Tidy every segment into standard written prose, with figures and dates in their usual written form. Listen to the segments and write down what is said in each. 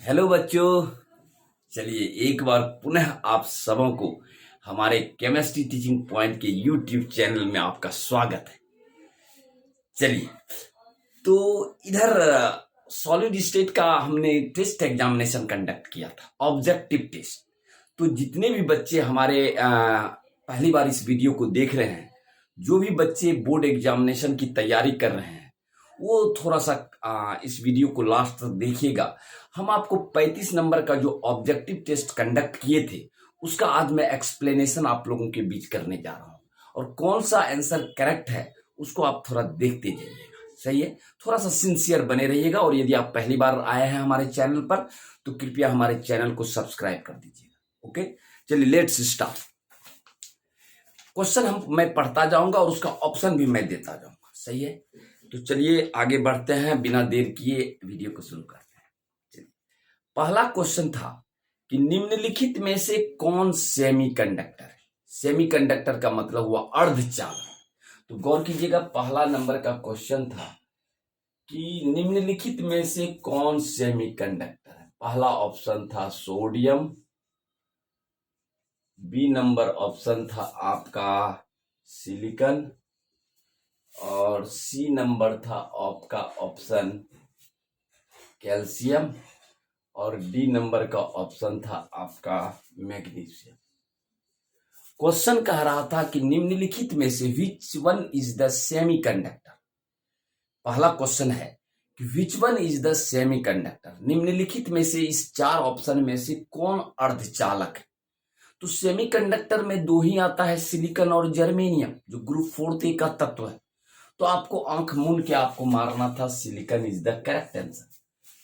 Hello बच्चों। चलिए एक बार पुनः आप सबों को हमारे केमिस्ट्री टीचिंग पॉइंट के यूट्यूब चैनल में आपका स्वागत है। चलिए तो इधर सॉलिड स्टेट का हमने टेस्ट एग्जामिनेशन कंडक्ट किया था, ऑब्जेक्टिव टेस्ट। तो जितने भी बच्चे हमारे पहली बार इस वीडियो को देख रहे हैं, जो भी बच्चे बोर्ड एग्जामिनेशन की तैयारी कर रहे हैं, वो थोड़ा सा इस वीडियो को लास्ट तक देखिएगा। हम आपको 35 नंबर का जो ऑब्जेक्टिव टेस्ट कंडक्ट किए थे, उसका आज मैं एक्सप्लेनेशन आप लोगों के बीच करने जा रहा हूँ, और कौन सा आंसर करेक्ट है उसको आप थोड़ा देखते जाइएगा। सही है, थोड़ा सा सिंसियर बने रहिएगा। और यदि आप पहली बार आए हैं हमारे चैनल पर, तो कृपया हमारे चैनल को सब्सक्राइब कर दीजिएगा। ओके, चलिए लेट्स स्टार्ट। क्वेश्चन मैं पढ़ता जाऊंगा और उसका ऑप्शन भी मैं देता जाऊंगा। सही है, तो चलिए आगे बढ़ते हैं, बिना देर किए वीडियो को शुरू करते हैं। चलिए, पहला क्वेश्चन था कि निम्नलिखित में से कौन सेमीकंडक्टर है। सेमीकंडक्टर का मतलब हुआ अर्धचालक। तो गौर कीजिएगा, पहला नंबर का क्वेश्चन था कि निम्नलिखित में से कौन सेमीकंडक्टर है। पहला ऑप्शन था सोडियम, बी नंबर ऑप्शन था आपका सिलिकॉन, और सी नंबर था आपका ऑप्शन कैल्शियम, और डी नंबर का ऑप्शन था आपका मैग्नीशियम। क्वेश्चन कह रहा था कि निम्नलिखित में से विच वन इज द सेमीकंडक्टर। पहला क्वेश्चन है कि विच वन इज द सेमीकंडक्टर। निम्नलिखित में से इस चार ऑप्शन में से कौन अर्धचालक है। तो सेमीकंडक्टर में दो ही आता है, सिलिकॉन और जर्मेनियम, जो ग्रुप 4 का तत्व है। तो आपको आंख मूंद के आपको मारना था silicon is the correct answer,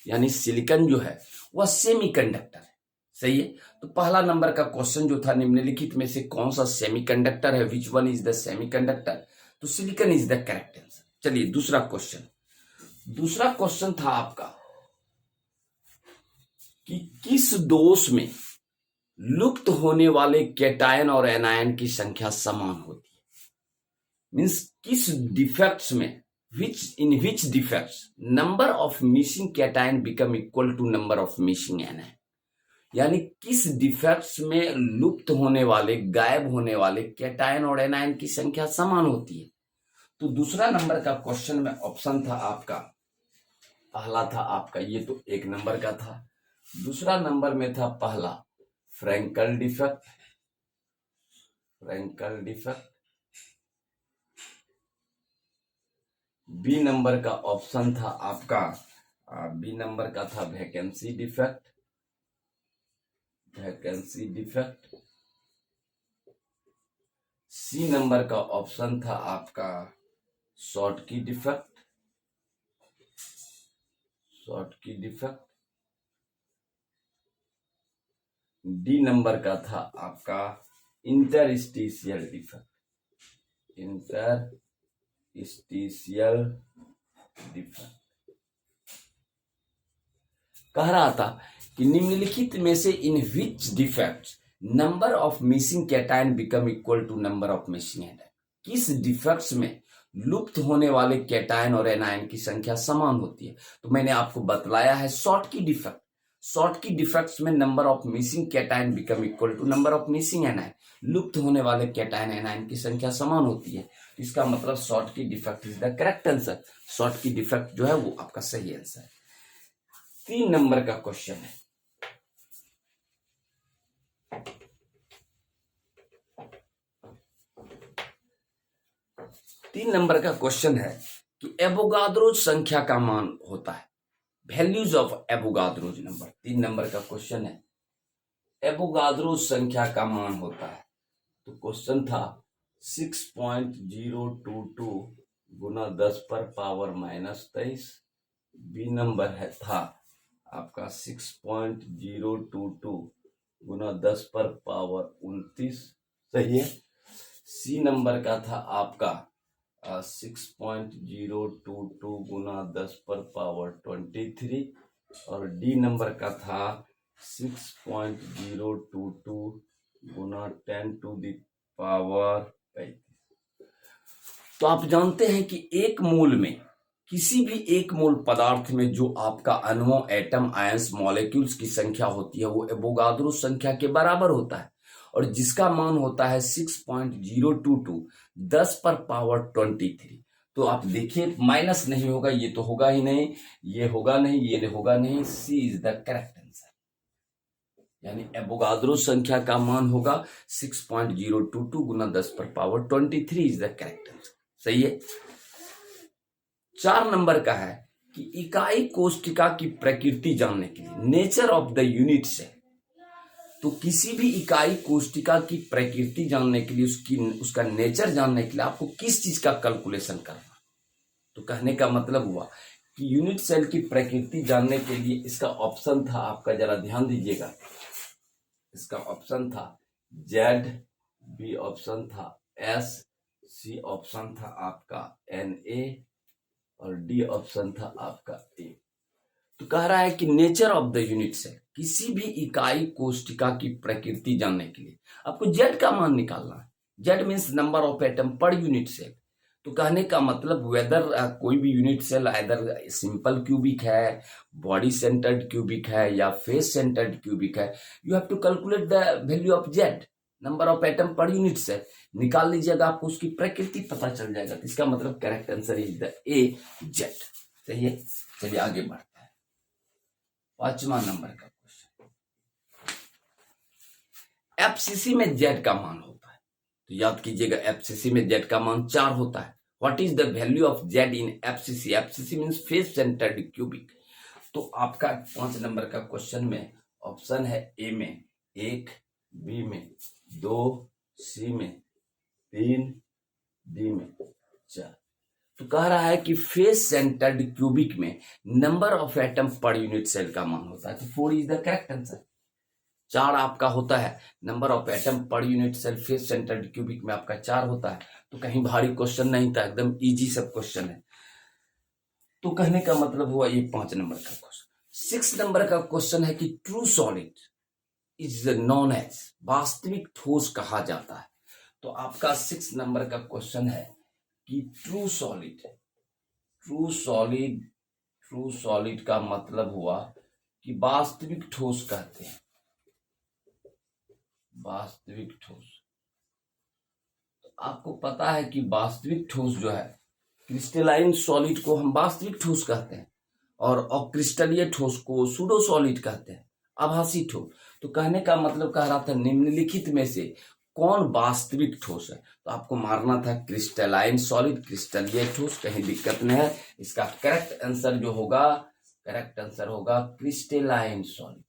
यानी सिलिकॉन जो है वह सेमीकंडक्टर है। सही है, तो पहला नंबर का क्वेश्चन जो था, निम्नलिखित में से कौन सा सेमीकंडक्टर है, which one is the semiconductor, तो silicon is the correct answer. चलिए दूसरा क्वेश्चन था आपका कि किस दोष में लुप्त होने वाले कैटायन और एनायन की संख्या समान होती है। मीन्स किस डिफेक्ट्स में, in which defects number of missing cation become equal to number of missing anion। यानी किस डिफेक्ट्स में लुप्त होने वाले, गायब होने वाले कैटायन और एनायन की संख्या समान होती है। तो दूसरा नंबर का क्वेश्चन में ऑप्शन था आपका, पहला था आपका, ये तो एक नंबर का था। दूसरा नंबर में था पहला फ्रैंकल डिफेक्ट, बी नंबर का ऑप्शन था आपका, बी नंबर का था वैकेंसी डिफेक्ट, सी नंबर का ऑप्शन था आपका शॉर्ट की डिफेक्ट, डी नंबर का था आपका इंटरस्टिशियल डिफेक्ट। कह रहा था कि निम्नलिखित में से in which defects number of missing cation become equal to number of missing anion. किस डिफेक्ट्स में लुप्त होने वाले कैटायन और एनायन की संख्या समान होती है। तो मैंने आपको बतलाया है शॉर्ट की डिफेक्ट्स में number of missing cation become equal to number of missing anion. लुप्त होने वाले कैटायन एनायन की संख्या समान होती है, इसका मतलब शॉर्ट की defect is the correct answer. Short की डिफेक्ट जो है वो आपका सही आंसर है। 3 नंबर का क्वेश्चन है, कि एवोगाद्रो संख्या का मान होता है, values of Avogadro number. 3 number का क्वेश्चन है, एवोगाद्रो संख्या का मान होता है। तो क्वेश्चन था 6.022 गुना 10 पर पावर -23। बी नंबर है था आपका 6.022 गुना 10 पर पावर 29। सही है। सी नंबर का था आपका 6.022 गुना 10 पर पावर 23, और डी नंबर का था 6.022 गुना 10 टू द पावर 35। तो आप जानते हैं कि एक मोल में किसी भी एक मोल पदार्थ में जो आपका अणुओं, एटम, आयंस, मॉलिक्यूल्स की संख्या होती है वो एवोगाद्रो संख्या के बराबर होता है और जिसका मान होता है 6.022 10⁻23। तो आप देखिए माइनस नहीं होगा, ये तो होगा ही नहीं, ये होगा नहीं, ये होगा नहीं, सी इज द करेक्ट आंसर। यानी एवोगाद्रो संख्या का मान होगा 6.022 गुना 10⁻23 इज द करेक्ट आंसर। सही है। 4 नंबर का है कि इकाई कोष्टिका की प्रकृति जानने के लिए, nature of the unit cell, तो किसी भी इकाई कोष्टिका की प्रकृति जानने के लिए, उसका नेचर जानने के लिए आपको किस चीज का कैलकुलेशन करना। तो कहने का मतलब हुआ कि यूनिट सेल की प्रकृति जानने के लिए इसका ऑप्शन था आपका, जरा ध्यान दीजिएगा, इसका ऑप्शन था जेड, बी ऑप्शन था एस, सी ऑप्शन था आपका NA और डी ऑप्शन था आपका ए। तो कह रहा है कि nature of the unit cell, किसी भी इकाई कोष्टिका की प्रकृति जानने के लिए आपको जेड का मान निकालना है। Z means number of atom per unit cell. तो कहने का मतलब वेदर कोई भी unit cell either simple cubic है, बॉडी सेंटर्ड क्यूबिक है या फेस सेंटर्ड क्यूबिक है, you have to calculate the value of Z, number of atom per unit cell निकाल लीजिएगा, आपको उसकी प्रकृति पता चल जाएगा। तो इसका मतलब correct answer is the A, Z. सही है। चलिए आगे बढ़ते हैं। 5वां नंबर का क्वेश्चन, FCC में जेड का मान होता है, तो याद कीजिएगा FCC में जेड का मान 4 होता है। What is the value of Z in FCC? FCC means face centred cubic. तो आपका 5 नंबर का क्वेश्चन में ऑप्शन है ए में 1, बी में 2, सी में 3, डी में 4। तो कह रहा है कि फेस सेंटर्ड क्यूबिक में number of atom per unit cell का मान होता है, तो 4 इज द करेक्ट आंसर। 4 आपका होता है number of atom per unit cell, face centred cubic में आपका 4 होता है। तो कहीं भारी क्वेश्चन नहीं था, एकदम इजी सब क्वेश्चन है। तो कहने का मतलब हुआ ये 5 नंबर का क्वेश्चन। 6 नंबर का क्वेश्चन है कि true solid is known as, वास्तविक ठोस कहा जाता है। तो आपका 6 नंबर का क्वेश्चन है कि true solid, true solid, true solid का मतलब हुआ कि वास्तविक ठोस कहते हैं, वास्तविक ठोस। तो आपको पता है कि वास्तविक ठोस जो है, क्रिस्टलाइन सॉलिड को हम वास्तविक ठोस कहते हैं और अक्रिस्टलीय ठोस को सूडो सॉलिड कहते हैं, आभासी ठोस। तो कहने का मतलब कह रहा था निम्नलिखित में से कौन वास्तविक ठोस है, तो आपको मारना था क्रिस्टलाइन सॉलिड, क्रिस्टलीय ठोस, कहीं दिक्कत नहीं है। इसका करेक्ट आंसर जो होगा, करेक्ट आंसर होगा क्रिस्टलाइन सॉलिड,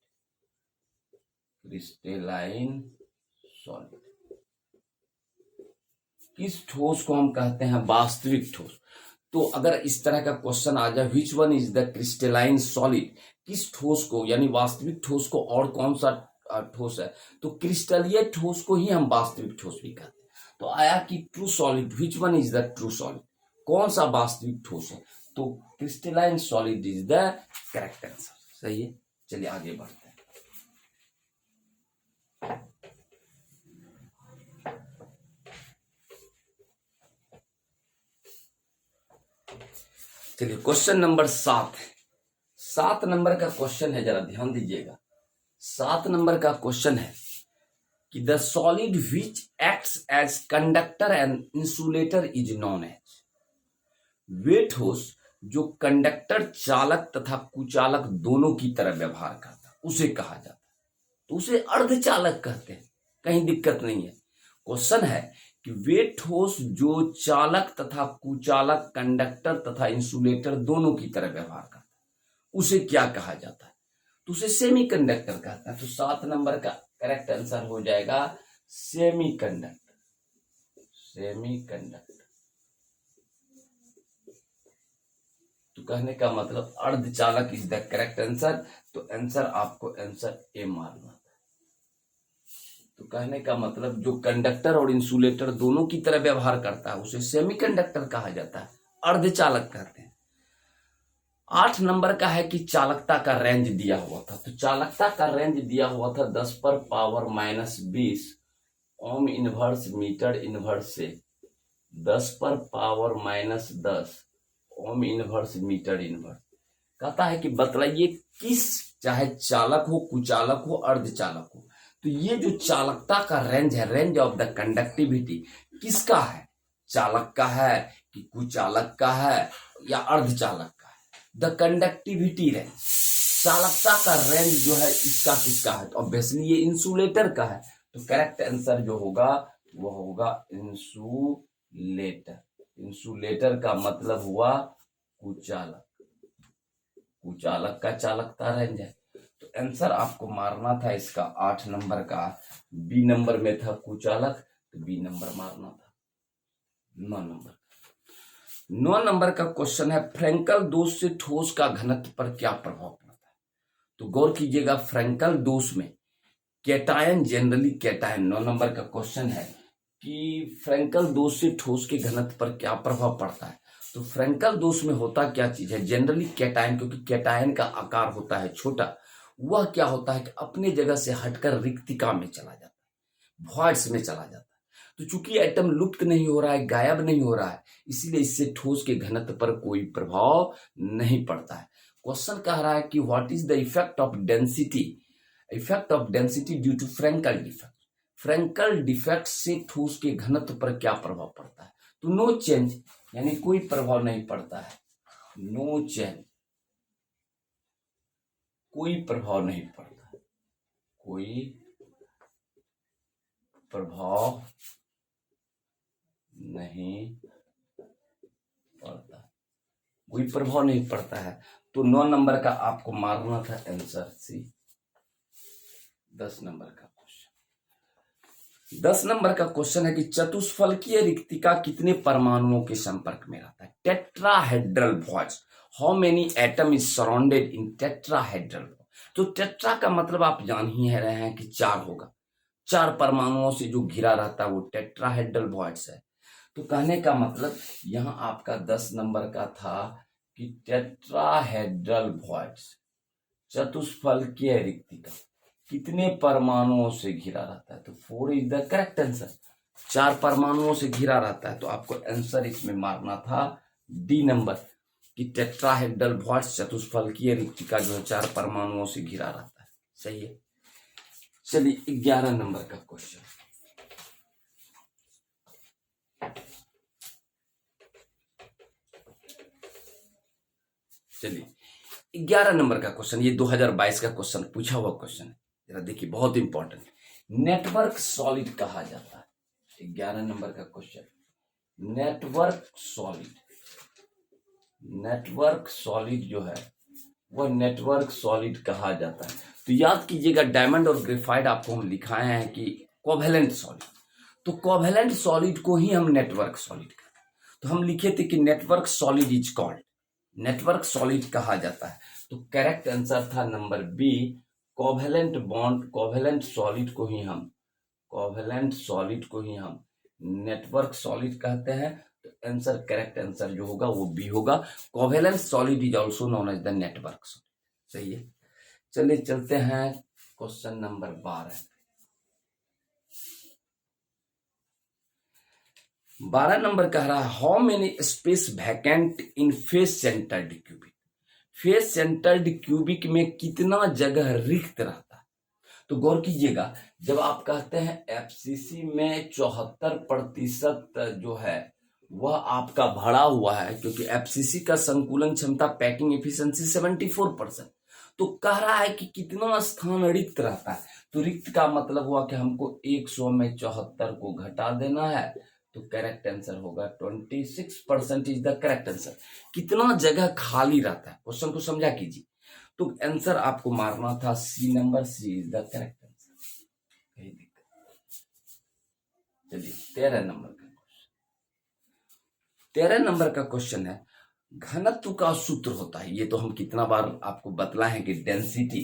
क्रिस्टलाइन सॉलिड। किस ठोस को हम कहते हैं वास्तविक ठोस? तो अगर इस तरह का क्वेश्चन आ जाए, which one is the crystalline solid, किस ठोस को यानी वास्तविक ठोस को और कौन सा ठोस है, तो क्रिस्टलीय ठोस को ही हम वास्तविक ठोस भी कहते हैं। तो आया कि true solid, which one is the true solid, कौन सा वास्तविक ठोस है, तो crystalline solid is the correct answer. सही है। चलिए आगे बढ़ते हैं। चलिए क्वेश्चन नंबर 7 है। 7 नंबर का क्वेश्चन है, जरा ध्यान दीजिएगा। 7 नंबर का क्वेश्चन है कि the solid which acts as conductor and insulator is known as, वे ठोस जो कंडक्टर, चालक तथा कुचालक दोनों की तरह व्यवहार करता उसे कहा जाता है। तो उसे अर्धचालक कहते हैं, कहीं दिक्कत नहीं है। क्वेश्चन है कि वे ठोस जो चालक तथा कुचालक, कंडक्टर तथा इंसुलेटर दोनों की तरह व्यवहार करता है उसे क्या कहा जाता है, तो उसे सेमी कंडक्टर कहता है। तो 7 नंबर का करेक्ट आंसर हो जाएगा सेमी कंडक्टर, सेमी कंडक्टर। तो कहने का मतलब अर्धचालक इज द करेक्ट आंसर। तो आंसर आपको आंसर ए मारना था। तो कहने का मतलब जो कंडक्टर और इंसुलेटर दोनों की तरह व्यवहार करता है उसे सेमीकंडक्टर कहा जाता है, अर्धचालक कहते हैं। 8 नंबर का है कि चालकता का रेंज दिया हुआ था। तो चालकता का रेंज दिया हुआ था 10⁻⁻20 ओम इनवर्स मीटर इनवर्स से 10⁻⁻10 ओम इनवर्स मीटर इनवर्स। कहता है कि बतलाइए किस, चाहे चालक हो, कुचालक हो, अर्धचालक हो, तो ये जो चालकता का रेंज है, रेंज ऑफ द कंडक्टिविटी किसका है? चालक का है कि कुचालक का है या अर्धचालक का है? द कंडक्टिविटी रेंज, चालकता का रेंज जो है इसका किसका है? तो ऑब्वियसली ये इंसुलेटर का है। तो करेक्ट आंसर जो होगा वो होगा इंसुलेटर। इंसुलेटर का मतलब हुआ कुचालक, कुचालक का चालकता रेंज है। तो आंसर आपको मारना था इसका 8 नंबर का, बी नंबर में था कुचालक, तो बी नंबर मारना था। 9 नंबर का क्वेश्चन है, फ्रेंकल दोष से ठोस का घनत्व पर क्या प्रभाव पड़ता है? तो गौर कीजिएगा, फ्रेंकल दोष में कैटायन, जनरली कैटायन, 9 नंबर का क्वेश्चन है कि फ्रेंकल दोष से ठोस के घनत्व पर क्या प्रभाव पड़ता है। तो फ्रेंकल दोष में होता क्या चीज है? जनरली कैटायन, क्योंकि कैटायन का आकार होता है छोटा, वह क्या होता है कि अपने जगह से हटकर रिक्तिका में चला जाता है, वॉइड्स में चला जाता है। तो चूंकि एटम लुप्त नहीं हो रहा है, गायब नहीं हो रहा है, इसीलिए इससे ठोस के घनत्व पर कोई प्रभाव नहीं पड़ता है। क्वेश्चन कह रहा है कि what is the effect of density, effect of density due to Frenkel defect. Frenkel defect से ठोस के घनत्व पर क्या प्रभाव पड़ता है? तो नो चेंज, यानी कोई प्रभाव नहीं पड़ता है। नो चेंज, कोई प्रभाव नहीं पड़ता है, कोई प्रभाव नहीं पड़ता, कोई प्रभाव नहीं पड़ता है। तो 9 नंबर का आपको मारना था आंसर सी। 10 नंबर का क्वेश्चन, 10 नंबर का क्वेश्चन है कि चतुष्फलकीय रिक्तिका कितने परमाणुओं के संपर्क में रहता है? Tetrahedral voids, how many atom is surrounded in tetrahedral. तो टेट्रा का मतलब आप जान ही रहे हैं कि 4 होगा, 4 परमाणुओं से जो घिरा रहता है वो टेट्राहेड्रल वॉइड्स है। तो कहने का मतलब यहां आपका 10 नंबर का था कि टेट्राहेड्रल वॉइड्स, चतुष्फलकीय रिक्तिका कितने परमाणुओं से घिरा रहता है? तो 4 इज द करेक्ट आंसर, 4 परमाणुओं से घिरा रहता है। तो आपको आंसर इसमें मारना था डी नंबर कि टेट्राहेड्रल वॉइड्स, चतुष्फलकीय रिक्तिका जो है 4 परमाणुओं से घिरा रहता है। सही है। चलिए 11 नंबर का क्वेश्चन, चलिए 11 नंबर का क्वेश्चन, ये 2022 का क्वेश्चन पूछा हुआ क्वेश्चन है, जरा देखिए, बहुत इंपॉर्टेंट। नेटवर्क सॉलिड कहा जाता है। 11 नंबर का question, network solid, network solid जो है वह नेटवर्क सॉलिड कहा जाता है। तो याद कीजिएगा, डायमंड और ग्रेफाइट आपको हम लिखाए हैं कि कोवेलेंट सॉलिड, तो कोवेलेंट सॉलिड को ही हम नेटवर्क सॉलिड कहते हैं। तो हम लिखे थे कि network solid is called, network solid कहा जाता है। तो करेक्ट आंसर था number B, covalent bond, covalent solid को ही हम, कोवेलेंट सॉलिड को ही हम नेटवर्क सॉलिड कहते हैं। तो आंसर, करेक्ट आंसर जो होगा वो बी होगा, covalent solid is also known as the network solid. सही है। चलिए चलते हैं क्वेश्चन नंबर 12। 12 नंबर कह रहा है, how many space vacant in face centred cubic. Face centred cubic में कितना जगह रिक्त रहता है? तो गौर कीजिएगा, जब आप कहते हैं एफसीसी में 74% जो है वह आपका भरा हुआ है, क्योंकि एफसीसी का संकुलन क्षमता, पैकिंग एफिशिएंसी 74%, तो कह रहा है कि कितना स्थान रिक्त रहता है। तो रिक्त का मतलब हुआ कि हमको 100 में 74 को घटा देना है। तो करेक्ट आंसर होगा 26% इज द करेक्ट आंसर। कितना जगह खाली रहता है, क्वेश्चन को समझा कीजिए। तो आंसर आपको मारना था C number, C is the correct answer. कहीं दिक्कत? चलिए 13 नंबर का क्वेश्चन, 13 नंबर का क्वेश्चन है, घनत्व का सूत्र होता है। ये तो हम कितना बार आपको बतलाए हैं कि डेंसिटी,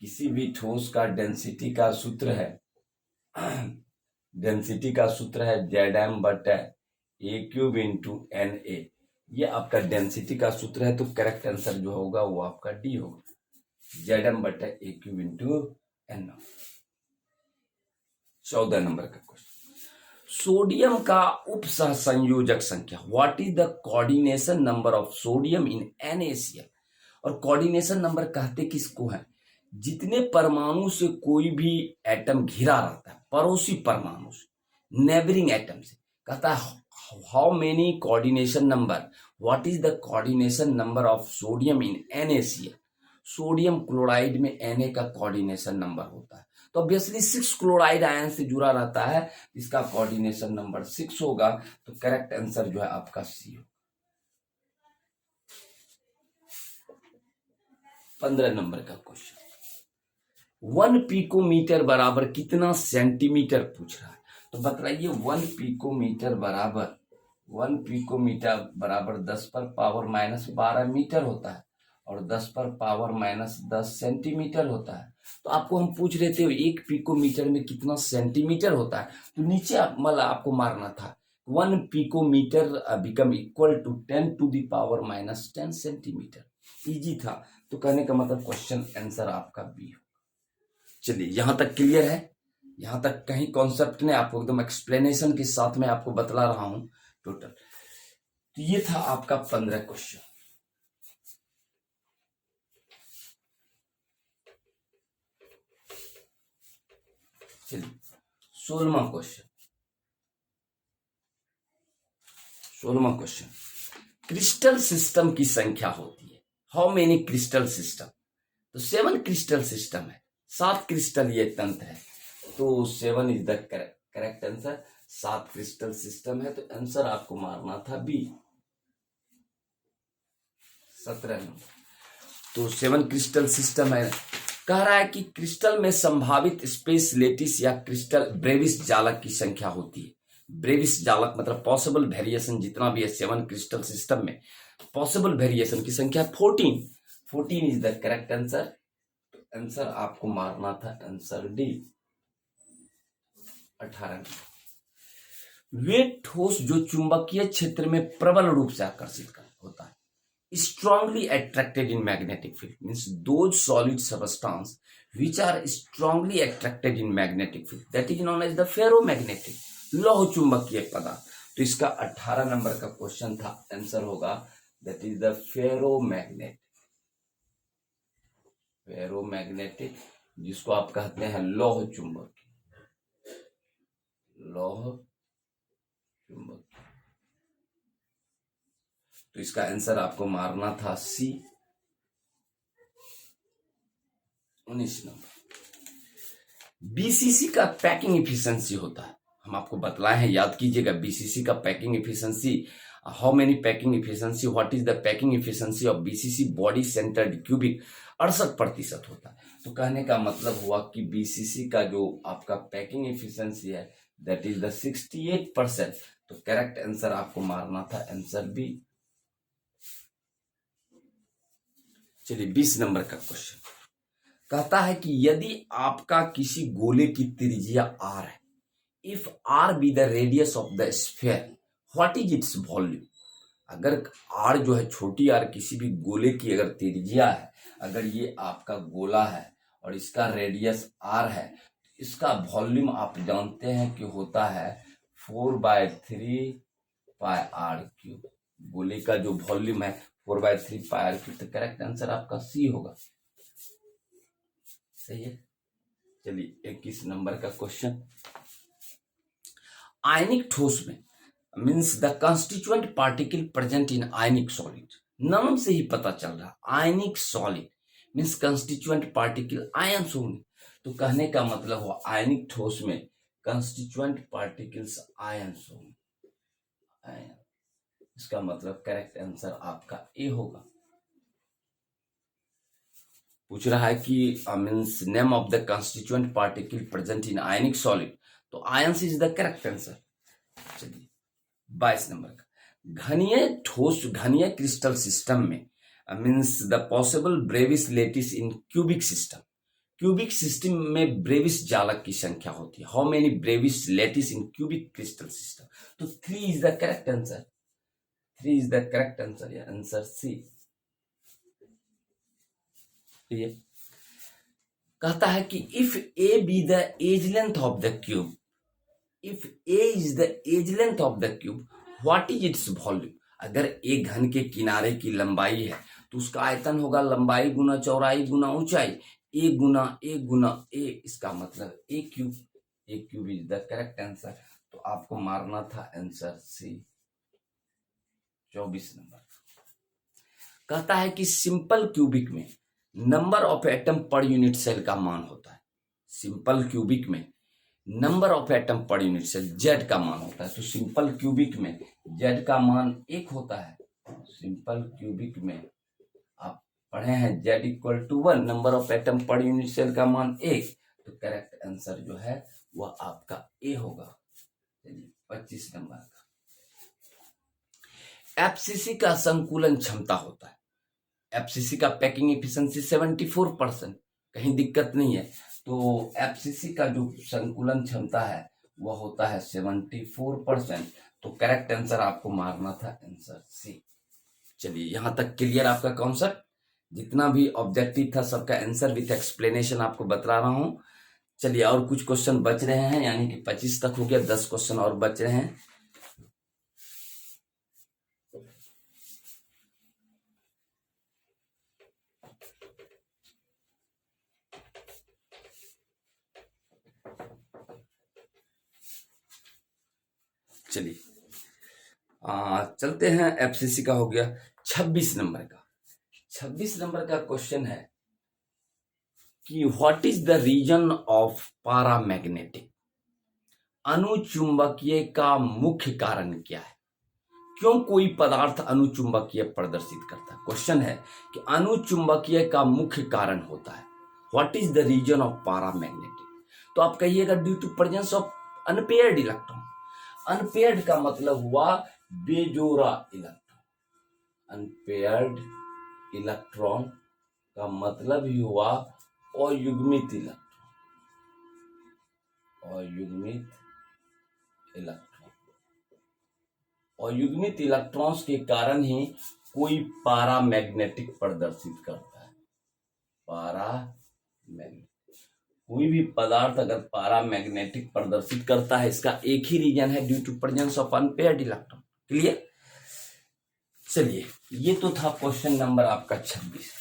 किसी भी ठोस का डेंसिटी का सूत्र है, डेंसिटी का सूत्र है जेड बटा ए क्यूब इंटू एन ए। ये आपका डेंसिटी का सूत्र है। तो करेक्ट आंसर जो होगा वो आपका डी होगा, जेड बटा ए क्यूब इंटू एन। 14 नंबर का क्वेश्चन, सोडियम का उप सहसंयोजक संख्या, what is the coordination number of sodium in NaCl। और कोऑर्डिनेशन नंबर कहते किसको है, जितने परमाणु से कोई भी एटम घिरा रहता है, पड़ोसी परमाणु से, नेबरिंग एटम से, कहता है how many coordination number, what is the coordination number of sodium in NaCl। Sodium chloride में Na का कोऑर्डिनेशन नंबर होता है, तो ऑब्वियसली 6 क्लोराइड आयन से जुड़ा रहता है, इसका कोऑर्डिनेशन नंबर 6 होगा। तो करेक्ट आंसर जो है आपका सी होगा। 15 नंबर का क्वेश्चन, 1 पिकोमीटर बराबर कितना सेंटीमीटर पूछ रहा है। तो बताइए 1 पिकोमीटर बराबर 10 पर पावर माइनस 12 मीटर होता है और 10 पर पावर माइनस 10 सेंटीमीटर होता है। तो आपको हम पूछ रहे थे 1 पिकोमीटर में कितना सेंटीमीटर होता है, तो नीचे मतलब आपको मारना था 1 picometre become equal to 10 to the power minus 10 centimetre. Easy था, तो कहने का मतलब क्वेश्चन आंसर आपका बी हो। चलिए यहां तक क्लियर है, यहां तक कहीं कॉन्सेप्ट ने आपको एकदम एक्सप्लेनेशन के साथ में आपको बतला रहा हूं टोटल। तो ये था आपका 15 क्वेश्चन। चलिए 16वां क्वेश्चन, क्रिस्टल सिस्टम की संख्या होती है, हाउ मेनी क्रिस्टल सिस्टम। तो 7 क्रिस्टल सिस्टम है, 7 क्रिस्टल ये तंत्र है, तो 7 is the correct answer. 7 crystal system है, तो आंसर आपको मारना था बी, 17 नंबर। तो 7 क्रिस्टल सिस्टम है। कह रहा है कि क्रिस्टल में संभावित स्पेस लेटिस या क्रिस्टल ब्रेविस जालक की संख्या होती है। ब्रेविस जालक मतलब पॉसिबल वेरिएशन जितना भी है 7 क्रिस्टल सिस्टम में, पॉसिबल वेरिएशन की संख्या 14 is the correct answer. Answer आपको मारना था आंसर डी, 18। वे ठोस जो चुंबकीय क्षेत्र में प्रबल रूप से आकर्षित होता है, strongly attracted in magnetic field, means those solid substance which are strongly attracted in magnetic field, that is known as the ferromagnetic, लौह चुंबकीय पदार्थ। तो इसका 18 नंबर का क्वेश्चन था, आंसर होगा that is the ferromagnetic, जिसको आप कहते हैं लौह चुंबक। तो इसका आंसर आपको मारना था सी, 19 नंबर। बीसीसी का पैकिंग इफिशिएंसी होता है, हम आपको बतलाए हैं, याद कीजिएगा। बीसीसी का packing efficiency, how many packing efficiency, what is the packing efficiency of BCC body centred cubic, 68% होता है। तो कहने का मतलब हुआ कि बीसीसी का जो आपका पैकिंग इफिशिएंसी है दैट इज द 68%। तो करेक्ट आंसर आपको मारना था आंसर बी। चलिए 20 नंबर का क्वेश्चन कहता है कि यदि आपका किसी गोले की त्रिज्या r है, if r be the radius of the sphere, what is its volume. अगर r जो है, छोटी r किसी भी गोले की अगर त्रिज्या है, अगर ये आपका गोला है और इसका रेडियस r है, इसका वॉल्यूम आप जानते हैं कि होता है 4/3 पाई r क्यूब। गोले का जो वॉल्यूम है 4/3 पाई r क्यूब। तो करेक्ट आंसर आपका सी होगा, सही है। चलिए 21 नंबर का क्वेश्चन, आयनिक ठोस में means the constituent particle present in ionic solid, नाम से ही पता चल रहा आयनिक solid means constituent particle ions होंगे। तो कहने का मतलब हुआ आयनिक ठोस में कंस्टिट्यूएंट पार्टिकल्स आयंस होंगे, आयन। इसका मतलब करेक्ट आंसर आपका ए होगा। पूछ रहा है कि means name of the constituent particle present in ionic solid, तो ions is the correct answer. चलिए 22 नंबर का, घनीय क्रिस्टल सिस्टम में means the possible Bravais lattice in cubic system, cubic system में ब्रेविस जालक की संख्या होती है, how many Bravais lattice in cubic crystal system. तो 3 is the correct answer, 3 is the correct answer, या आंसर सी। ये कहता है कि if A be the edge length of the cube, if A is the edge length of the cube what is its volume. अगर एक घन के किनारे की लंबाई है तो उसका आयतन होगा लंबाई गुना चौड़ाई गुना ऊंचाई, ए गुना ए, इसका मतलब A cube is the correct answer. तो आपको मारना था आंसर सी 24 नंबर। कहता है कि सिंपल क्यूबिक में number of atom per unit cell का मान होता है। सिंपल क्यूबिक में number of atom per unit cell Z का मान होता है। तो सिंपल क्यूबिक में जेड का मान 1 होता है। सिंपल क्यूबिक में आप पढ़े हैं Z equal to 1, number of atom per unit cell का मान 1। तो करेक्ट आंसर जो है वह आपका ए होगा। चलिए 25 नंबर का, एफसीसी का संकुलन क्षमता होता है। एफसीसी का पैकिंग एफिशिएंसी 74%, कहीं दिक्कत नहीं है। तो एफसीसी का जो संकुलन क्षमता है वह होता है 74%। तो करेक्ट आंसर आपको मारना था आंसर सी। चलिए यहां तक क्लियर आपका कॉन्सेप्ट, जितना भी ऑब्जेक्टिव था सबका आंसर विथ एक्सप्लेनेशन आपको बता रहा हूं। चलिए और कुछ क्वेश्चन बच रहे हैं, यानी कि 25 तक हो गया, 10 क्वेश्चन और बच रहे हैं। चलिए चलते हैं, एफसीसी का हो गया। 26 नंबर का, 26 नंबर का क्वेश्चन है कि what is the reason of paramagnetic. अनुचुंबकीय का मुख्य कारण क्या है। क्यों कोई पदार्थ अनुचुंबकीय प्रदर्शित करता है। क्वेश्चन है कि अनुचुंबकीय का मुख्य कारण होता है। What is the reason of paramagnetic. तो आप कहिएगा due to presence of unpaired electron. Unpaired का मतलब हुआ बेजोड़ा इलेक्ट्रॉन। अनपेयर्ड इलेक्ट्रॉन का मतलब ही हुआ अयुग्मित इलेक्ट्रॉन। अयुग्मित इलेक्ट्रॉन, अयुग्मित इलेक्ट्रॉन्स के कारण ही कोई पारामैग्नेटिक प्रदर्शित करता है। पारामैग्नेटिक, कोई भी पदार्थ अगर पारामैग्नेटिक प्रदर्शित करता है, इसका एक ही रीजन है, due to presence of unpaired electron. Clear. चलिए ये तो था क्वेश्चन नंबर आपका 26।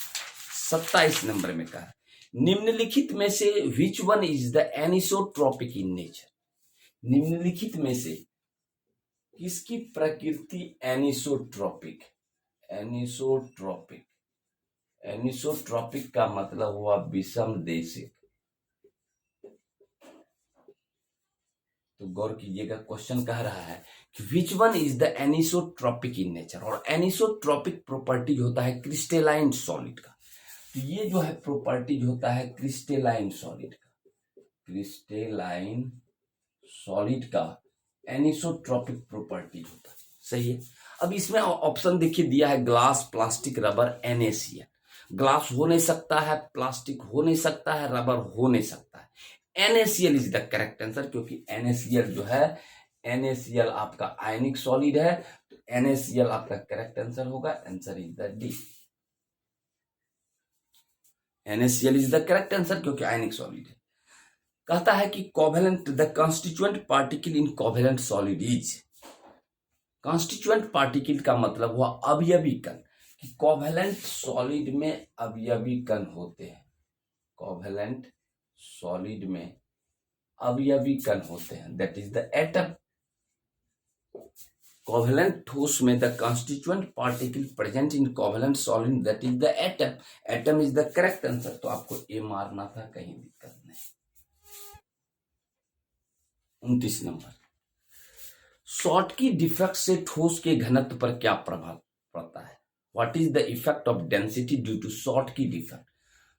27 नंबर में कहा निम्नलिखित में से विच one is the anisotropic in nature. निम्नलिखित में से किसकी प्रकृति एनिसोट्रॉपिक। एनिसोट्रॉपिक, एनिसोट्रॉपिक का मतलब हुआ विषम देशिक। तो गौर कीजिएगा, क्वेश्चन कह रहा है कि विच one is the anisotropic in nature. और एनिसोट्रॉपिक प्रॉपर्टीज होता है क्रिस्टेलाइन सॉलिड का। तो ये जो है प्रॉपर्टीज होता है क्रिस्टेलाइन सॉलिड का। क्रिस्टेलाइन सॉलिड का एनिसोट्रॉपिक प्रॉपर्टीज होता है। सही है। अब इसमें ऑप्शन देखिए दिया है glass, plastic, rubber, NaCl। Glass हो नहीं सकता है, प्लास्टिक हो नहीं सकता है, रबर हो नहीं सकता है। NaCl is the correct answer, क्योंकि NaCl जो है, NaCl आपका आयनिक सॉलिड है। तो NaCl आपका करेक्ट आंसर होगा। Answer is the D. NaCl is the correct answer क्योंकि आयनिक सॉलिड है। कहता है कि covalent, the constituent particle in covalent solid is. Constituent particle का मतलब हुआ अवयवी कण, कि कोवेलेंट सॉलिड में अवयवी कण होते हैं। कोवेलेंट सॉलिड में अवयवी कण होते हैं, that is the atom. Covalent ठोस में the constituent particle present in covalent solid, that is the atom. Atom is the correct answer. तो आपको ए मारना था, कहीं दिक्कत नहीं। 29 नंबर, शॉटकी डिफेक्ट से ठोस के घनत्व पर क्या प्रभाव पड़ता है। What is the effect of density due to Schottky defect.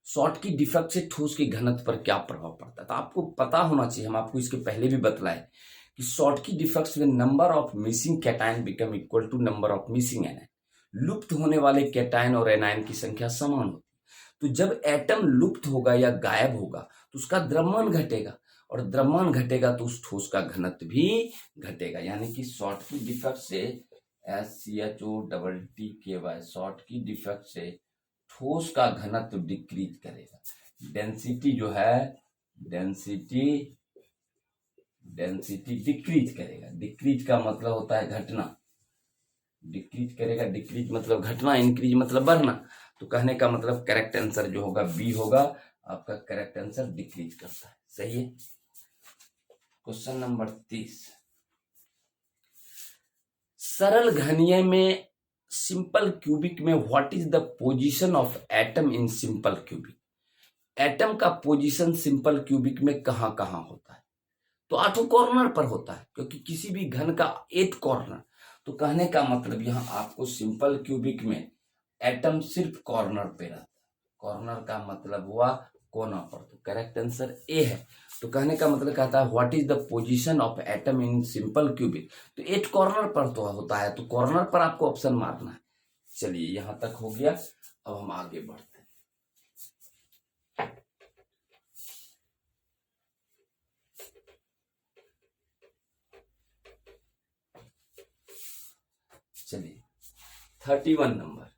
Schottky defect से ठोस के घनत्व पर क्या प्रभाव पड़ता है। तो आपको पता होना चाहिए, हम आपको इसके पहले भी बतलाए कि शॉटकी डिफेक्ट्स में number of missing cation become equal to number of missing anion. लुप्त होने वाले कैटायन और एनायन की संख्या समान होती है। तो जब एटम लुप्त होगा या गायब होगा तो उसका द्रव्यमान घटेगा, और द्रव्यमान घटेगा तो उस ठोस का घनत्व भी घटेगा। यानी कि शॉटकी डिफेक्ट से SCHOTTKY, शॉटकी डिफेक्ट से ठोस का घनत्व डिक्रीज करेगा। डेंसिटी जो है, डेंसिटी डेंसिटी डिक्रीज करेगा। डिक्रीज का मतलब होता है घटना, डिक्रीज करेगा, डिक्रीज मतलब घटना, इंक्रीज मतलब बढ़ना। तो कहने का मतलब करेक्ट आंसर जो होगा बी होगा, आपका करेक्ट आंसर डिक्रीज करता है। सही है। क्वेश्चन नंबर 30, सरल घनीय में सिंपल क्यूबिक में what is the position of atom in simple cubic. Atom का पोजीशन सिंपल क्यूबिक में कहां कहां होता है? तो 8 कॉर्नर पर होता है, क्योंकि किसी भी घन का 8 कॉर्नर। तो कहने का मतलब यहां आपको सिंपल क्यूबिक में एटम सिर्फ कॉर्नर पे रहता है। कॉर्नर का मतलब हुआ कोना पर। तो करेक्ट आंसर ए है। तो कहने का मतलब कहता है what is the position of atom in simple cubic. तो 8 कॉर्नर पर तो होता है, तो कॉर्नर पर आपको ऑप्शन मारना है। चलिए यहां तक हो गया, अब हम आगे बढ़ते हैं। चलिए 31 नंबर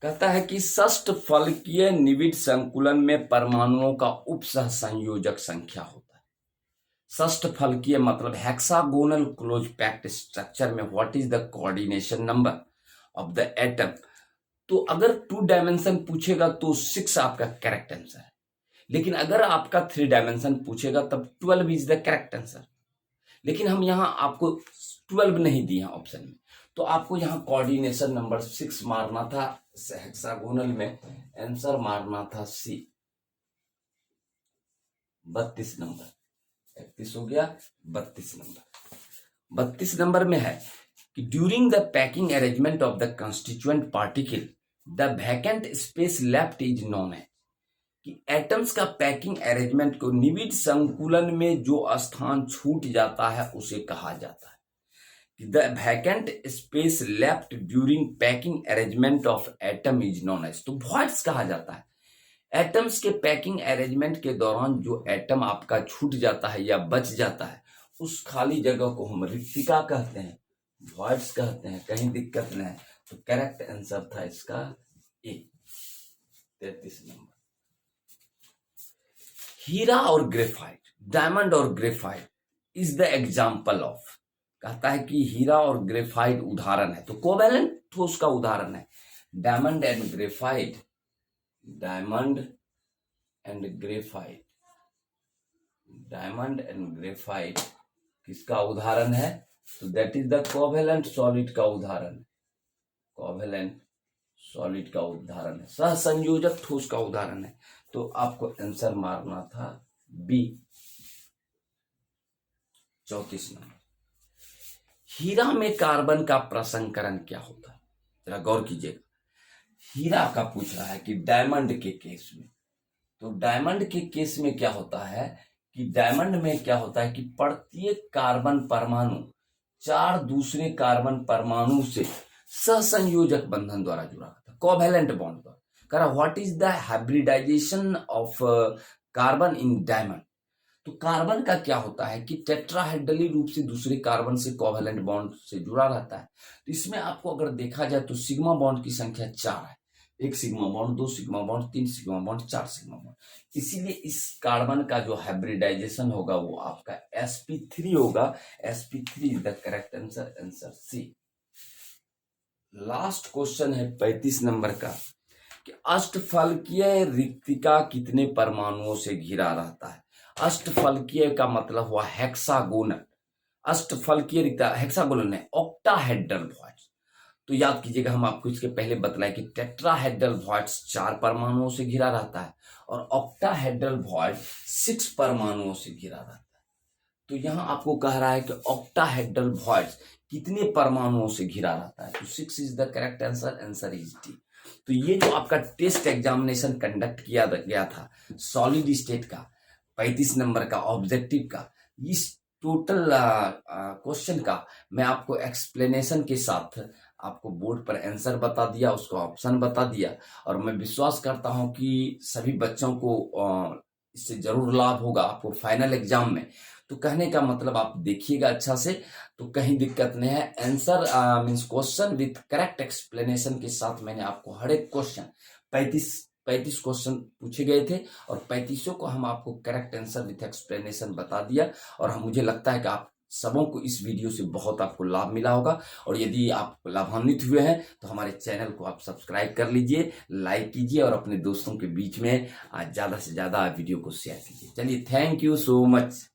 कहता है कि षष्ठ फलकीय निविड संकुलन में परमाणुओं का उपसह संयोजक संख्या होता है। षष्ठ फलकीय मतलब हेक्सागोनल क्लोज पैक्ड स्ट्रक्चर में what is the coordination number of the atom. तो अगर 2 डायमेंशन पूछेगा तो 6 आपका करेक्ट आंसर है, लेकिन अगर आपका 3 डायमेंशन पूछेगा तब 12 इज द करेक्ट आंसर। लेकिन हम यहां आपको 12 नहीं दिए ऑप्शन में, तो आपको यहां कोऑर्डिनेशन नंबर 6 मारना था। हेक्सागोनल में आंसर मारना था सी। 32 नंबर, 31 हो गया, 32 नंबर। 32 नंबर में है कि during the packing arrangement of the constituent particle the vacant space left is known है। कि एटम्स का पैकिंग अरेंजमेंट को निविड संकुलन में जो स्थान छूट जाता है उसे कहा जाता है। The vacant space left during packing arrangement of atom is known as, तो वॉइड्स कहा जाता है। एटम्स के पैकिंग अरेंजमेंट के दौरान जो एटम आपका छूट जाता है या बच जाता है, उस खाली जगह को हम रिक्तिका कहते हैं, वॉइड्स कहते हैं। कहीं दिक्कत नहीं। तो करेक्ट आंसर था इसका ए। 33 नंबर, हीरा और ग्रेफाइट, डायमंड और graphite is the example of. कहता है कि हीरा और ग्रेफाइट उदाहरण है, तो कोवेलेंट ठोस का उदाहरण है। Diamond and graphite, diamond and graphite, diamond and graphite किसका उदाहरण है? तो that is the covalent solid का उदाहरण है। कोवेलेंट सॉलिड का उदाहरण है, सहसंयोजक ठोस का उदाहरण है। तो आपको आंसर मारना था बी। 34 नंबर, हीरा में कार्बन का प्रसंकरण क्या होता है? जरा गौर कीजिएगा। हीरा का पूछ रहा है कि डायमंड के केस में, तो डायमंड के केस में क्या होता है कि डायमंड में क्या होता है कि प्रत्येक कार्बन परमाणु 4 दूसरे कार्बन परमाणु से सहसंयोजक बंधन द्वारा जुड़ा था, कोवेलेंट बॉन्ड द्वारा। कह रहा what is the hybridization of carbon in diamond. तो कार्बन का क्या होता है कि टेट्राहेड्रली रूप से दूसरे कार्बन से कोवेलेंट बॉन्ड से जुड़ा रहता है। तो इसमें आपको अगर देखा जाए तो सिग्मा बॉन्ड की संख्या 4 है। 1 sigma bond, 2 sigma bond, 3 sigma bond, 4 sigma bond. इसीलिए इस कार्बन का जो हाइब्रिडाइजेशन होगा वो आपका sp3 होगा। sp3 is the correct answer, answer C. Last question है 35 नंबर का कि अष्टफलकीय रिक्तिका कितने परमाणुओं से घिरा रहता है? अष्टफलकीय का मतलब हुआ हेक्सागोनल। अष्टफलकीय रिक्तिका हेक्सागोनल नहीं, ऑक्टाहेड्रल वॉइड्स। तो याद कीजिएगा, हम आपको इसके पहले बतलाए कि टेट्राहेड्रल वॉइड्स 4 परमाणुओं से घिरा रहता है और ऑक्टाहेड्रल वॉइड 6 परमाणुओं से घिरा रहता है। तो यहां आपको कह रहा है कि ऑक्टाहेड्रल वॉइड्स कितने परमाणुओं से घिरा रहता है? तो 6 is the correct answer, answer is D. तो ये जो आपका टेस्ट एग्जामिनेशन कंडक्ट किया गया था सॉलिड स्टेट का 35 नंबर का ऑब्जेक्टिव का, इस टोटल क्वेश्चन का मैं आपको एक्सप्लेनेशन के साथ आपको बोर्ड पर आंसर बता दिया, उसका ऑप्शन बता दिया। और मैं विश्वास करता हूं कि सभी बच्चों को इससे जरूर लाभ होगा आपको फाइनल एग्जाम में। तो कहने का मतलब आप देखिएगा अच्छा से, तो कहीं दिक्कत नहीं है। Answer means question with correct explanation के साथ मैंने आपको हर एक क्वेश्चन 35 35 क्वेश्चन पूछे गए थे और 35 को हम आपको करेक्ट आंसर विथ एक्सप्लेनेशन बता दिया। और मुझे लगता है कि आप सबों को इस वीडियो से बहुत आपको लाभ मिला होगा। और यदि आप लाभान्वित हुए हैं तो हमारे चैनल को आप सब्सक्राइब कर लीजिए, लाइक कीजिए और अपने दोस्तों के बीच में ज़्यादा से ज़्यादा वीडियो को शेयर कीजिए। चलिए, थैंक यू सो मच।